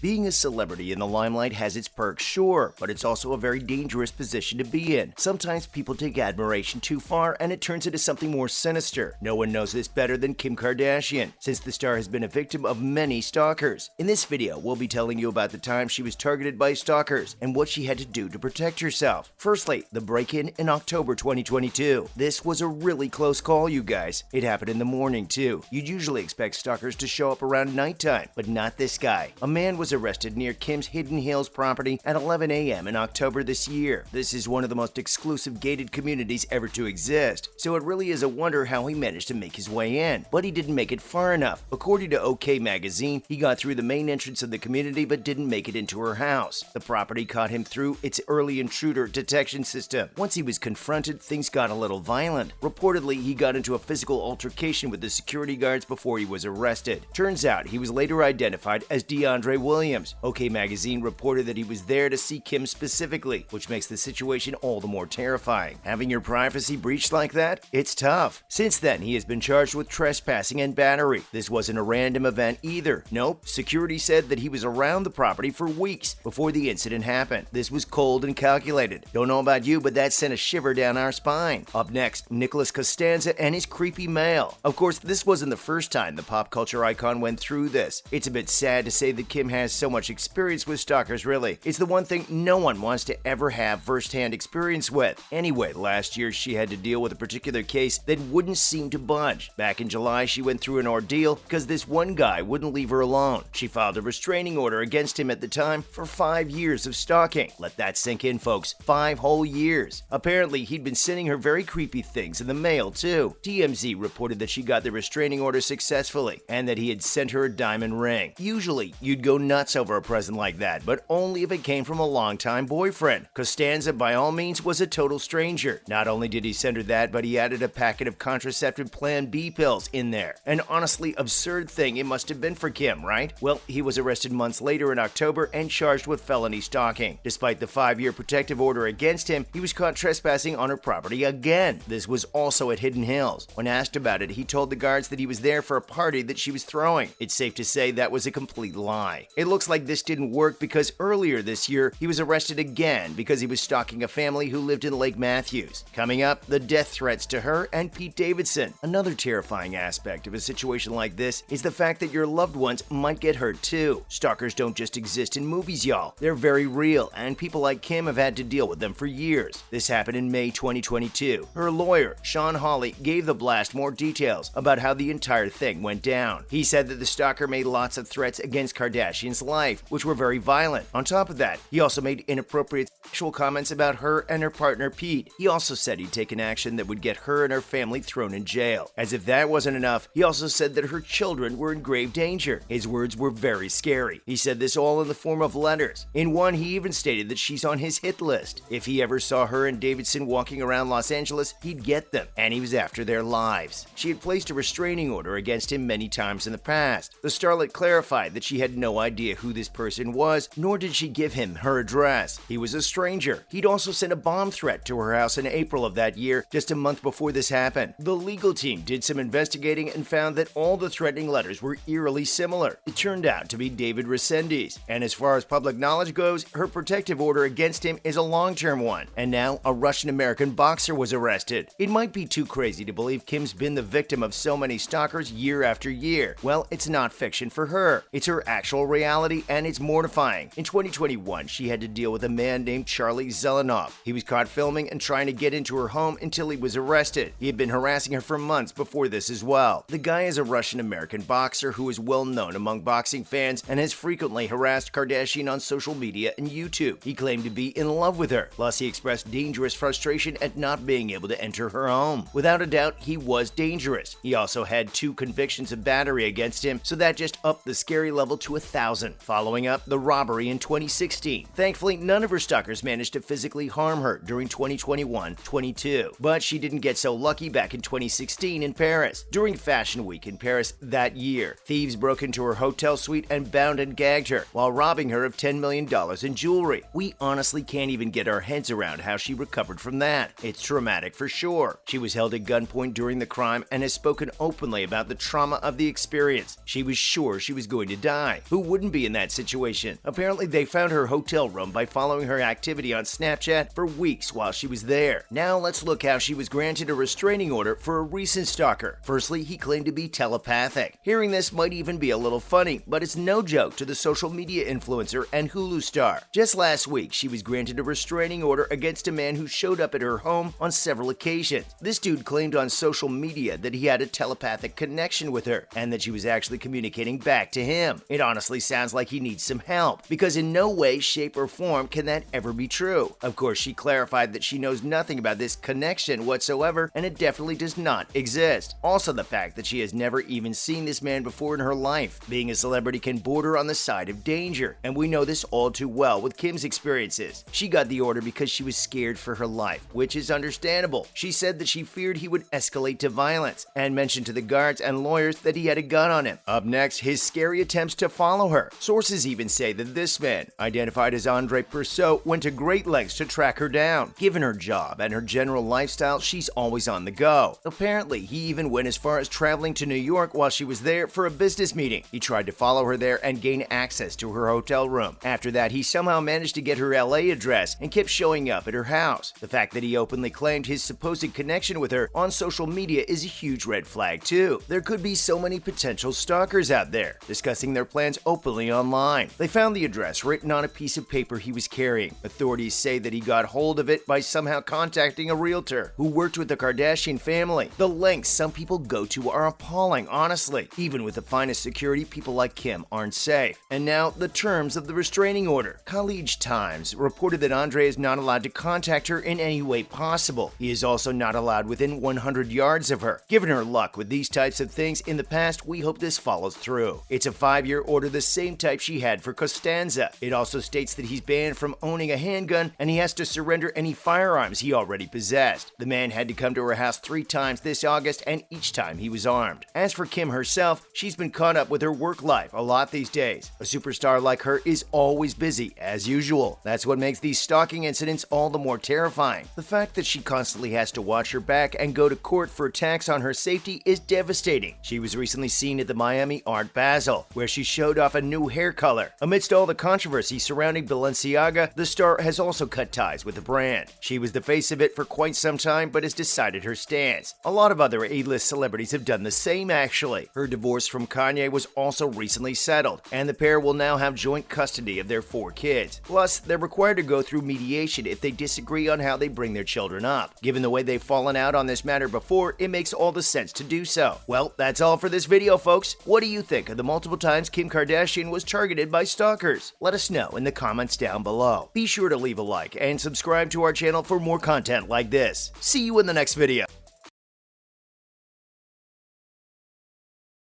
Being a celebrity in the limelight has its perks, sure, but it's also a very dangerous position to be in. Sometimes people take admiration too far and it turns into something more sinister. No one knows this better than Kim Kardashian, since the star has been a victim of many stalkers. In this video, we'll be telling you about the time she was targeted by stalkers and what she had to do to protect herself. Firstly, the break-in in October 2022. This was a really close call, you guys. It happened in the morning, too. You'd usually expect stalkers to show up around nighttime, but not this guy. A man was arrested near Kim's Hidden Hills property at 11 a.m. in October this year. This is one of the most exclusive gated communities ever to exist, so it really is a wonder how he managed to make his way in. But he didn't make it far enough. According to OK Magazine, he got through the main entrance of the community but didn't make it into her house. The property caught him through its early intruder detection system. Once he was confronted, things got a little violent. Reportedly, he got into a physical altercation with the security guards before he was arrested. Turns out, he was later identified as DeAndre Williams. OK Magazine reported that he was there to see Kim specifically, which makes the situation all the more terrifying. Having your privacy breached like that? It's tough. Since then, he has been charged with trespassing and battery. This wasn't a random event either. Nope, security said that he was around the property for weeks before the incident happened. This was cold and calculated. Don't know about you, but that sent a shiver down our spine. Up next, Nicholas Costanza and his creepy mail. Of course, this wasn't the first time the pop culture icon went through this. It's a bit sad to say that Kim has so much experience with stalkers, really. It's the one thing no one wants to ever have first-hand experience with. Anyway, last year she had to deal with a particular case that wouldn't seem to budge. Back in July, she went through an ordeal because this one guy wouldn't leave her alone. She filed a restraining order against him at the time for 5 years of stalking. Let that sink in, folks. 5 whole years. Apparently, he'd been sending her very creepy things in the mail, too. TMZ reported that she got the restraining order successfully and that he had sent her a diamond ring. Usually, you'd go nuts over a present like that, but only if it came from a longtime boyfriend. Costanza, by all means, was a total stranger. Not only did he send her that, but he added a packet of contraceptive Plan B pills in there. An honestly absurd thing it must have been for Kim, right? Well, he was arrested months later in October and charged with felony stalking. Despite the 5-year protective order against him, he was caught trespassing on her property again. This was also at Hidden Hills. When asked about it, he told the guards that he was there for a party that she was throwing. It's safe to say that was a complete lie. It looks like this didn't work because earlier this year, he was arrested again because he was stalking a family who lived in Lake Matthews. Coming up, the death threats to her and Pete Davidson. Another terrifying aspect of a situation like this is the fact that your loved ones might get hurt too. Stalkers don't just exist in movies, y'all. They're very real, and people like Kim have had to deal with them for years. This happened in May 2022. Her lawyer, Sean Hawley, gave The Blast more details about how the entire thing went down. He said that the stalker made lots of threats against Kardashian's life, which were very violent. On top of that, he also made inappropriate sexual comments about her and her partner Pete. He also said he'd taken action that would get her and her family thrown in jail. As if that wasn't enough, he also said that her children were in grave danger. His words were very scary. He said this all in the form of letters. In one, he even stated that she's on his hit list. If he ever saw her and Davidson walking around Los Angeles, he'd get them, and he was after their lives. She had placed a restraining order against him many times in the past. The starlet clarified that she had no idea who this person was, nor did she give him her address. He was a stranger. He'd also sent a bomb threat to her house in April of that year, just a month before this happened. The legal team did some investigating and found that all the threatening letters were eerily similar. It turned out to be David Resendez. And as far as public knowledge goes, her protective order against him is a long-term one. And now, a Russian-American boxer was arrested. It might be too crazy to believe Kim's been the victim of so many stalkers year after year. Well, it's not fiction for her. It's her actual reality, and it's mortifying. In 2021, she had to deal with a man named Charlie Zelenov. He was caught filming and trying to get into her home until he was arrested. He had been harassing her for months before this as well. The guy is a Russian-American boxer who is well known among boxing fans and has frequently harassed Kardashian on social media and YouTube. He claimed to be in love with her, plus he expressed dangerous frustration at not being able to enter her home. Without a doubt, he was dangerous. He also had 2 convictions of battery against him, so that just upped the scary level to 1,000, following up the robbery in 2016. Thankfully, none of her stalkers managed to physically harm her during 2021-22, but she didn't get so lucky back in 2016 in Paris. During Fashion Week in Paris that year, thieves broke into her hotel suite and bound and gagged her while robbing her of $10 million in jewelry. We honestly can't even get our heads around how she recovered from that. It's traumatic for sure. She was held at gunpoint during the crime and has spoken openly about the trauma of the experience. She was sure she was going to die. Who wouldn't wouldn't be in that situation? Apparently, they found her hotel room by following her activity on Snapchat for weeks while she was there. Now, let's look how she was granted a restraining order for a recent stalker. Firstly, he claimed to be telepathic. Hearing this might even be a little funny, but it's no joke to the social media influencer and Hulu star. Just last week, she was granted a restraining order against a man who showed up at her home on several occasions. This dude claimed on social media that he had a telepathic connection with her and that she was actually communicating back to him. It honestly sounds like he needs some help, because in no way, shape, or form can that ever be true. Of course, she clarified that she knows nothing about this connection whatsoever, and it definitely does not exist. Also, the fact that she has never even seen this man before in her life. Being a celebrity can border on the side of danger, and we know this all too well with Kim's experiences. She got the order because she was scared for her life, which is understandable. She said that she feared he would escalate to violence, and mentioned to the guards and lawyers that he had a gun on him. Up next, his scary attempts to follow her. Sources even say that this man, identified as Andre Persaud, went to great lengths to track her down. Given her job and her general lifestyle, she's always on the go. Apparently, he even went as far as traveling to New York while she was there for a business meeting. He tried to follow her there and gain access to her hotel room. After that, he somehow managed to get her LA address and kept showing up at her house. The fact that he openly claimed his supposed connection with her on social media is a huge red flag too. There could be so many potential stalkers out there discussing their plans openly online. They found the address written on a piece of paper he was carrying. Authorities say that he got hold of it by somehow contacting a realtor who worked with the Kardashian family. The lengths some people go to are appalling, honestly. Even with the finest security, people like Kim aren't safe. And now, the terms of the restraining order. College Times reported that Andre is not allowed to contact her in any way possible. He is also not allowed within 100 yards of her. Given her luck with these types of things in the past, we hope this follows through. It's a 5-year order, the same type she had for Costanza. It also states that he's banned from owning a handgun and he has to surrender any firearms he already possessed. The man had to come to her house 3 times this August, and each time he was armed. As for Kim herself, she's been caught up with her work life a lot these days. A superstar like her is always busy, as usual. That's what makes these stalking incidents all the more terrifying. The fact that she constantly has to watch her back and go to court for attacks on her safety is devastating. She was recently seen at the Miami Art Basel, where she showed off a new hair color. Amidst all the controversy surrounding Balenciaga, the star has also cut ties with the brand. She was the face of it for quite some time, but has decided her stance. A lot of other A-list celebrities have done the same, actually. Her divorce from Kanye was also recently settled, and the pair will now have joint custody of their 4 kids. Plus, they're required to go through mediation if they disagree on how they bring their children up. Given the way they've fallen out on this matter before, it makes all the sense to do so. Well, that's all for this video, folks. What do you think of the multiple times Kim Kardashian was targeted by stalkers? Let us know in the comments down below. Be sure to leave a like and subscribe to our channel for more content like this. See you in the next video.